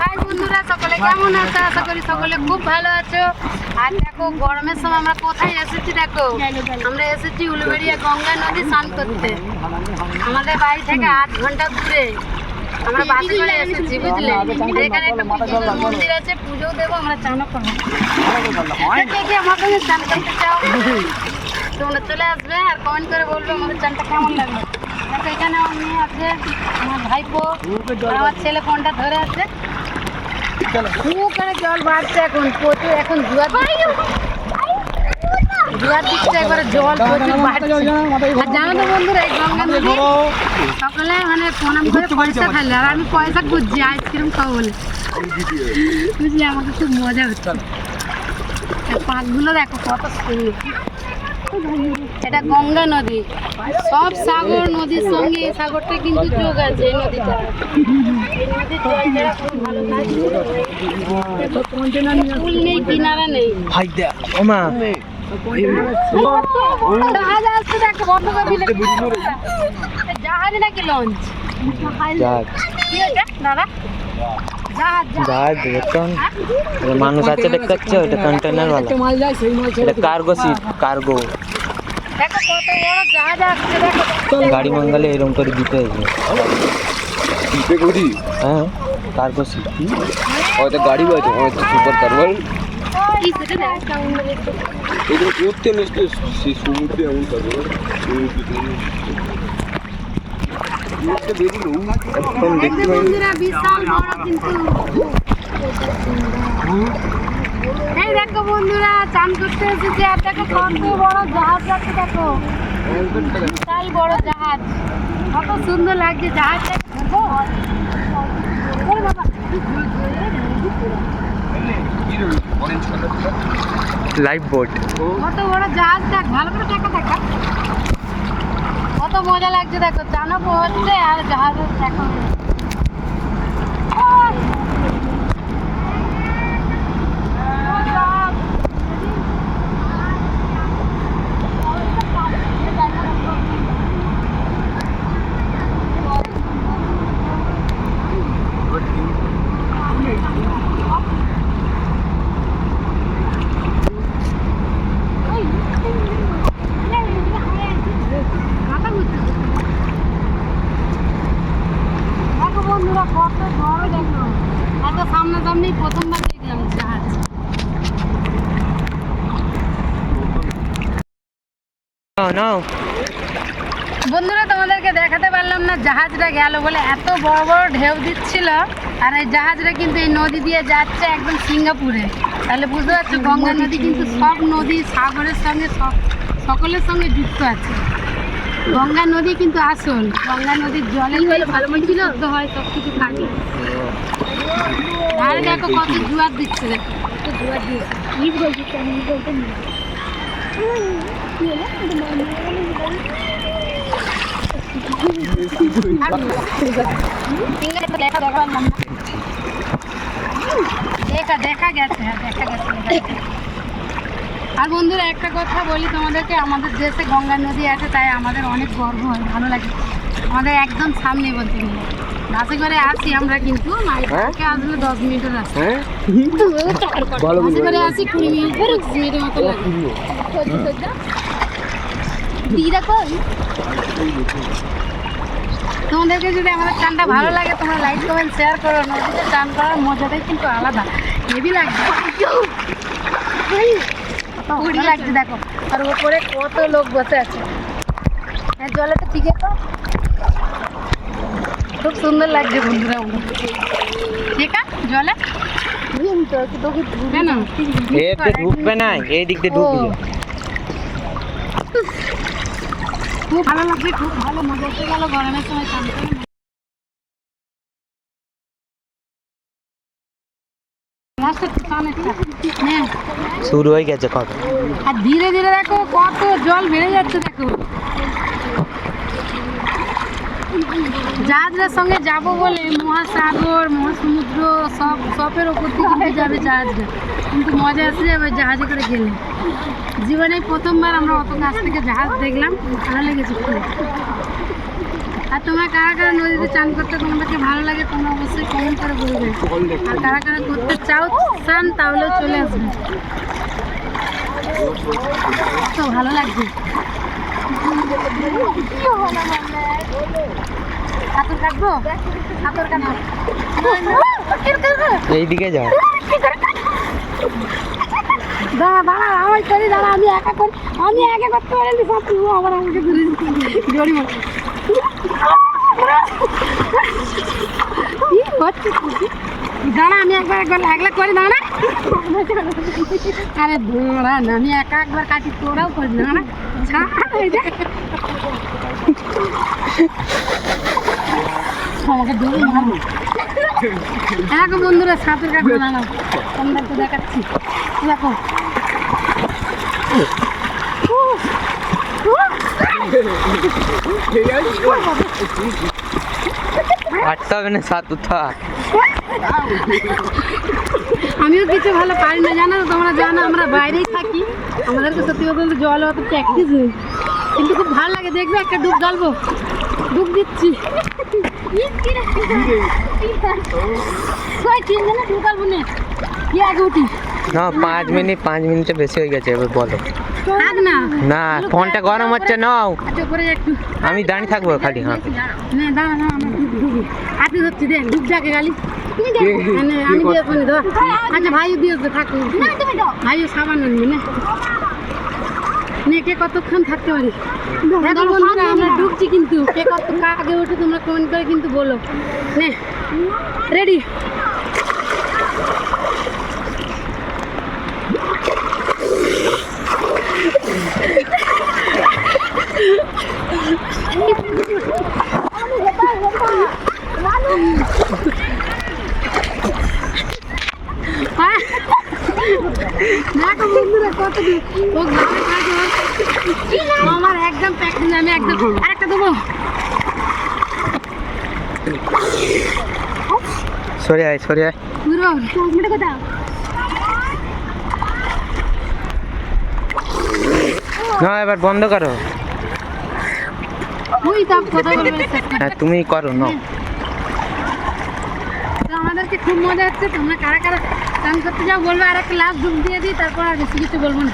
High বন্ধুরা, সকলে কেমন আছো? আশা করি সকলে খুব ভালো আছো। আর দেখো গরমের সময় আমরা কোথায় এসেছি, দেখো আমরা এসেছি উলুবেড়িয়া গঙ্গা নদী স্নান করতে। আমাদের বাড়ি থেকে 8 ঘন্টা দূরে আমরা বাসে করে এসেছি, বুঝলে। এখানে একটা পুজোর মন্দির আছে, পুজো দেবো, আমরা চানও করবো। কে কে আমার সঙ্গে চান করতে চাও তোমরা চলে আসবে আর কমেন্ট করে বলবে আমাদের চানটা কেমন লাগলো। দেখো এখানে আমার মেয়ে আছে, আমার ভাইপো, আমার ছেলে ফোনটা ধরে আছে। করে জল বাড়ছে এখন প্রচুর, এখন জোয়ার দিচ্ছে একবারে, জল প্রচুর বাড়ছে। আর জানো তো বন্ধুরা, এই গঙ্গা নদী সকালে মানে প্রণাম করে পয়সা খাইলে, আর আমি পয়সা খুঁজছি আইসক্রিম খাবো বলে, বুঝলি। আমাকে খুব মজা হচ্ছে। পাকগুলো দেখো কত সুন্দর। এটা গঙ্গা নদী, সব সাগর নদীর সঙ্গে এই সাগরটা কিন্তু যোগ আছে। এই নদীটা, এই নদীর জলটা খুব ভালো লাগে। ফুল নেই, কিনারা নেই। জাহাজ আসছে দেখো, বন্ধ করে দিলে। জাহাজ নাকি লঞ্চ? কি এটা দাদা? জাহাজ দেখুন, মানুষ আছে দেখতে পাচ্ছ, এটা কন্টেনার वाला, এটা কার্গো শিপ, কার্গো দেখো কত বড় জাহাজ আসছে। দেখো গাড়ি মঙ্গলে এরকম করে দিতে হবে। হ্যাঁ, কার্গো শিপ। হয়তো গাড়ি আছে, হয়তো সুপার কারবার কি সেটা দেখা এগুলো করতে নষ্ট সেই সমুদ্রে এমন কারবার একদম দেখতে পাই। বন্ধুরা বিশাল বড় কিন্তু। এই দেখো বন্ধুরা, চান করতে এসেছি আর দেখো কত বড় জাহাজ আছে। দেখো বিশাল বড় জাহাজ, কত সুন্দর লাগছে জাহাজটা। লাইফ বোট, কত বড় জাহাজ, দেখ ভালো করে দেখা দেখা, কত মজা লাগছে। দেখো চানও হচ্ছে আর জাহাজের দেখো। দেখো বন্ধুরা কত বড়, দেখো এত সামনাসামনি প্রথমবার দেখলাম জাহাজ। নাও বন্ধুরা তোমাদেরকে দেখাতে পারলাম না, জাহাজটা গেল বলে এত বড় বড় ঢেউ দিচ্ছিল। আর এই জাহাজটা কিন্তু এই নদী দিয়ে যাচ্ছে একদম সিঙ্গাপুরে। তাহলে বুঝতে পারছো গঙ্গা নদী কিন্তু সব নদী সাগরের সঙ্গে সকলের সঙ্গে যুক্ত আছে। গঙ্গা নদী কিন্তু আসল, গঙ্গা নদীর জলে ভালো ছিল হয়, সব কিছু থাকে। আর দেখো কত জোয়ার দিচ্ছে, দেখো কত জোয়ার দিয়েছে। দেখা গেছে, হ্যাঁ দেখা গেছে। আর বন্ধুরা একটা কথা বলি তোমাদেরকে, আমাদের দেশে গঙ্গা নদী আছে, তাই আমাদের অনেক গর্ব হয়, ভালো লাগে। আমাদের একদম সামনে বলতে গেলে বাসে করে আসি আমরা, কিন্তু মাইকে আসলে 10 মিনিটের রাস্তা। বাসে করে আসি 20 মিনিট 25 মিনিটের মতো লাগে। তোমাদেরকে যদি আমাদের চানটা ভালো লাগে, তোমরা লাইক কমেন্ট শেয়ার করো। নদীতে চান করার মজাটাই কিন্তু আলাদা, হেভি লাগছে, ভালো লাগছে। দেখো আর উপরে কত লোক বসে আছে, জলে তো ঠিক আছে, খুব সুন্দর লাগছে বন্ধুরা। ঠিক আছে জলে ঢুকবে না, ঢুকবে না, এই দিক দিয়ে ঢুকবে। খুব ভালো লাগছে, খুব ভালো মজা হচ্ছে গেল গরমের সময় চান করে। শুরু হয়ে গেছে কত, আর ধীরে ধীরে দেখো কত জল বেড়ে যাচ্ছে। দেখো জাহাজের সঙ্গে যাব বলে মহাসাগর মহাসমুদ্র সবের ওপর থেকে যাবে জাহাজটা, কিন্তু মজা আসে যাবে জাহাজে করে গেলে। জীবনে প্রথমবার আমরা অত কাছ থেকে জাহাজ দেখলাম, ভালো লেগেছে খুব। আর তোমরা কারা কারা নদীতে চান করতে তোমাদেরকে ভালো লাগে তোমরা অবশ্যই কমেন্ট করে বলবে। আর কারা কারা করতে চান তাহলেও চলে আসবে, তো ভালো লাগবে। সাঁতার কাটবো, সাঁতার কাটবো, এইদিকে যাও। দাঁড়া দাঁড়া আমি করি, দাঁড়া আমি একা করি, আমি একা করতে পারিনি সাঁতার, ও আবার আমাকে ধরে জড়ি মার কি হচ্ছে। দাঁড়া আমি একবার একলা করি, দাঁড়া। আরে দাঁড়া না, আমি একা একবার কাটি, তোরাও করি, দাঁড়া। আমাকে দৌড়ে মারবো। দেখো বন্ধুরা সাঁতার কাটবো, দাঁড়াও তোমাদেরকে দেখাচ্ছি। দেখো হাঁটতে হবে না, সাত উঠা। আমিও কিছু ভালো পারি না, জানো তোমরা জানো আমরা বাইরেই থাকি, আমাদেরকে সত্যি বলতে জল অত প্র্যাকটিস নেই, কিন্তু খুব ভালো লাগে। দেখবে একটা ডুব জ্বালবো, ডুব দিচ্ছি, ডুব জ্বালবো না কি আগে উঠি না 5 মিনিটে বেশি হয়ে গেছে, এবার বলো। থাক না না ফোনটা গরম হচ্ছে, নাও। আচ্ছা করে একটু আমি দাঁড়িয়ে থাকবো খালি। হ্যাঁ না দাঁড়া না, আমার ডুবি হাতে ধরছি, দে ডুব যাকে গালি আমি দিয়েছি ধর। আচ্ছা ভাইও দিয়েছে, থাক ভাইও সাবান আনবি না, কে কতক্ষণ থাকতে পারি। দেখো বন্ধুরা আমরা ডুবছি, কিন্তু কে কত আগে উঠে তোমরা কমেন্ট করে কিন্তু বলো। নে রেডি, দেখো বন্ধুরা কত ও আমার একদম প্র্যাকটিস, আমি একদম আরেকটা দেবো। সরে আয়, সরে আয়। কোথা না এবার বন্ধ করো। ওই তো কথা বলবে। হ্যাঁ তুমি করো না। তো আমাদেরকে খুব মজা হচ্ছে, তোমরা কারা কারা চান করতে যাও বলবে, আর একটা লাস্ট ডুব দিয়ে দিই, তারপর আর বেশি কিছু বলবো না।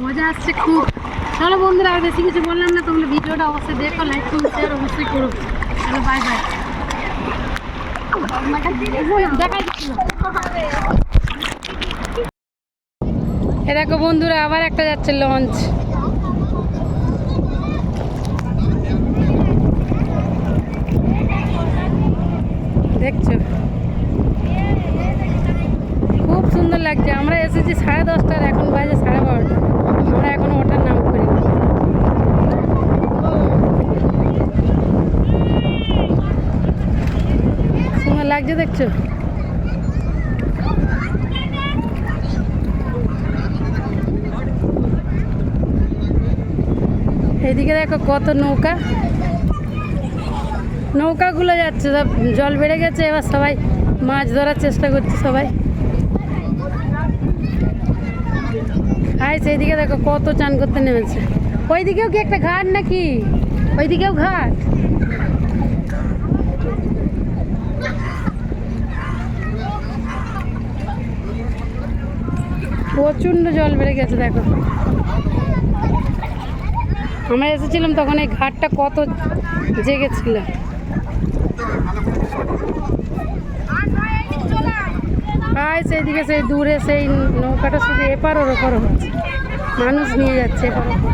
মজা আসছে খুব। চলো বন্ধুরা আর বেশি কিছু বললাম না, তোমরা ভিডিওটা অবশ্যই দেখো, লাইক করো, শেয়ার অবশ্যই করো। চলো বাই বাই। এ দেখো বন্ধুরা আবার একটা যাচ্ছে লঞ্চ। দেখছো খুব সুন্দর লাগছে। আমরা এসেছি 10:30, এখন বাজে 12:30, আমরা এখন ওটার নাম করি। সুন্দর লাগছে দেখছো। এইদিকে দেখো কত নৌকা, নৌকাগুলো যাচ্ছে, সব জল বেড়ে গেছে, এবার সবাই মাছ ধরার চেষ্টা করছে সবাই। আর সেইদিকে দেখো কত চান করতে নেমেছে। ওইদিকেও কি একটা ঘাট নাকি? ওইদিকেও ঘাট। প্রচণ্ড জল বেড়ে গেছে দেখো। আমরা এসেছিলাম তখন এই ঘাটটা কত জেগেছিল। আর সেইদিকে সেই দূরে সেই নৌকাটা শুধু এপার ওর ওপর হচ্ছে, মানুষ নিয়ে যাচ্ছে এপার ওপর।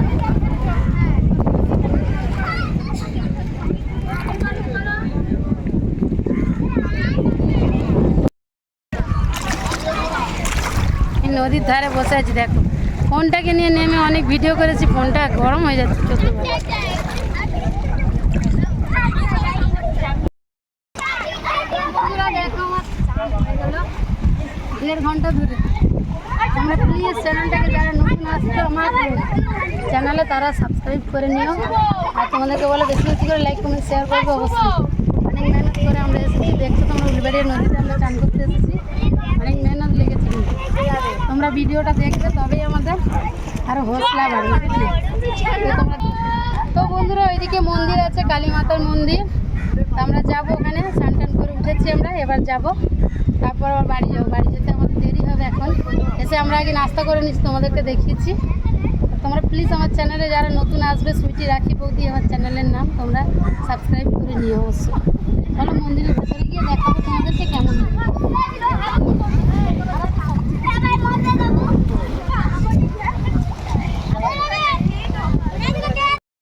নদীর ধারে বসে আছি দেখো, ফোনটাকে নিয়ে নেমে অনেক ভিডিও করেছি, ফোনটা গরম হয়ে যাচ্ছে চোখে। 1.5 ঘন্টা ধরে তোমরা প্লিজ চ্যানেলটাকে যারা নতুন আসছে আমার চ্যানেলে তারা সাবস্ক্রাইব করে নিও, আর তোমাদেরকে বলে বেশি বেশি করে লাইক কমেন্ট শেয়ার করবে অবশ্যই। অনেক মেহনত করে আমরা এসেছি, দেখছো তোমরা উলবেড়িয়া নদীতে আমরা চান করতে এসেছি, অনেক মেহনত লেগেছে। তোমরা তোমরা ভিডিওটা দেখবে তবেই আমাদের আরো হৌসলা বাড়বে, বুঝলে? তো বন্ধুরা ওইদিকে মন্দির আছে, কালী মাতার মন্দির। তো আমরা যাবো ওখানে, স্নান টান করে উঠেছি আমরা, এবার যাব, তারপর আবার বাড়ি যাবো। বাড়ি যেতে আমাদের দেরি হবে এখন। এসে আমরা আগে নাস্তা করে নিচ্ছি, তোমাদেরকে দেখিয়েছি। তোমরা প্লিজ আমার চ্যানেলে যারা নতুন আসবে, সুইটি রাখি বৌদি আমার চ্যানেলের নাম, তোমরা সাবস্ক্রাইব করে নিও অবশ্যই। চলো মন্দিরের ভেতরে গিয়ে দেখাবো তোমাদেরকে কেমন লাগে।